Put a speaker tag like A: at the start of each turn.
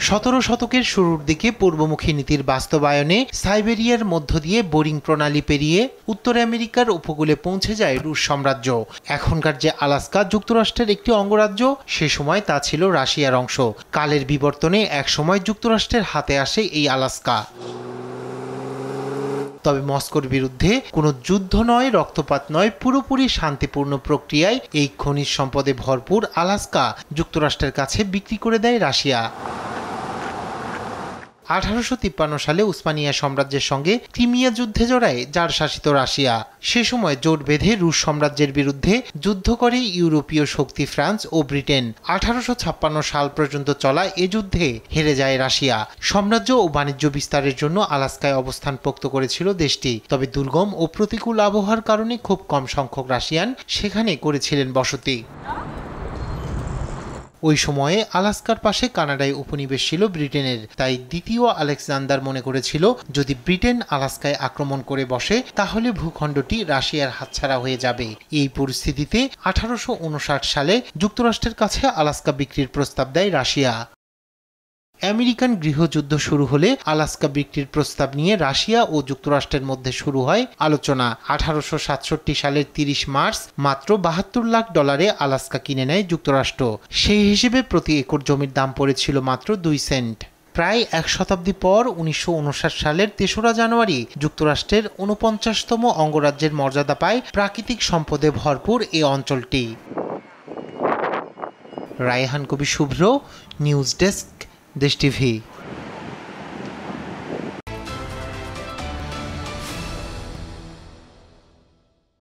A: 17 শতকের শুরুর দিকে পূর্বমুখী নীতির বাস্তবায়নে সাইবেরিয়ার মধ্য দিয়ে বোরিং প্রণালী পেরিয়ে উত্তর আমেরিকার উপকূলে পৌঁছে যায় রুশ সাম্রাজ্য। এখনকার যে আলাস্কা যুক্তরাষ্ট্রের একটি অঙ্গরাজ্য, সে সময় তা ছিল রাশিয়ার অংশ। কালের বিবর্তনে একসময় যুক্তরাষ্ট্রের হাতে আসে এই আলাস্কা। তবে মস্কোর বিরুদ্ধে কোনো যুদ্ধ নয়, রক্তপাত নয়, পুরোপুরি শান্তিপূর্ণ প্রক্রিয়ায় এই খনিজ সম্পদে ভরপুর আলাস্কা যুক্তরাষ্ট্রের কাছে বিক্রি করে দেয় রাশিয়া। 1853 সালে উসমানিয়া সাম্রাজ্যের সঙ্গে ক্রিমিয়া যুদ্ধে জড়ায় জার শাসিত রাশিয়া। সে সময় জোট বেঁধে রুশ সাম্রাজ্যের বিরুদ্ধে যুদ্ধ করে ইউরোপীয় শক্তি ফ্রান্স ও ব্রিটেন। 1856 সাল পর্যন্ত চলা এ যুদ্ধে হেরে যায় রাশিয়া। সাম্রাজ্য ও বাণিজ্য বিস্তারের জন্য আলাস্কায় অবস্থান পোক্ত করেছিল দেশটি। তবে দুর্গম ও প্রতিকূল আবহাওয়ার কারণে খুব কম সংখ্যক রাশিয়ান সেখানে করেছিলেন বসতি। ওই সময়ে আলাস্কার পাশে কানাডায় উপনিবেশ ছিল ব্রিটেনের। তাই দ্বিতীয় আলেকজান্ডার মনে করেছিল, যদি ব্রিটেন আলাস্কায় আক্রমণ করে বসে তাহলে ভূখণ্ডটি রাশিয়ার হাতছাড়া হয়ে যাবে। এই পরিস্থিতিতে 1859 সালে যুক্তরাষ্ট্রের কাছে আলাস্কা বিক্রির প্রস্তাব দেয় রাশিয়া। আমেরিকান গৃহযুদ্ধ শুরু হলে আলাস্কা বিক্রির প্রস্তাব নিয়ে রাশিয়া ও যুক্তরাষ্ট্রের মধ্যে শুরু হয় আলোচনা। 1867 সালের 30 মার্চ মাত্র $72 লাখ আলাস্কা কিনে নেয় যুক্তরাষ্ট্র। সেই হিসেবে প্রতি একর জমির দাম পড়েছিল মাত্র 2 সেন্ট। প্রায় এক শতাব্দী পর 1959 সালের 3রা জানুয়ারি যুক্তরাষ্ট্রের 49তম অঙ্গরাজ্যের মর্যাদা পায় প্রাকৃতিক সম্পদে ভরপুর এ অঞ্চলটি। রায়হান কবি শুভ্র, নিউজ ডেস্ক, দেশ টিভি।